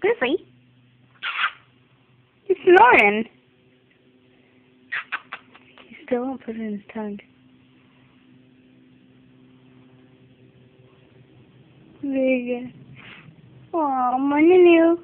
Goofy? He's snoring. He still won't put it in his tongue. There you go. Aw, my new.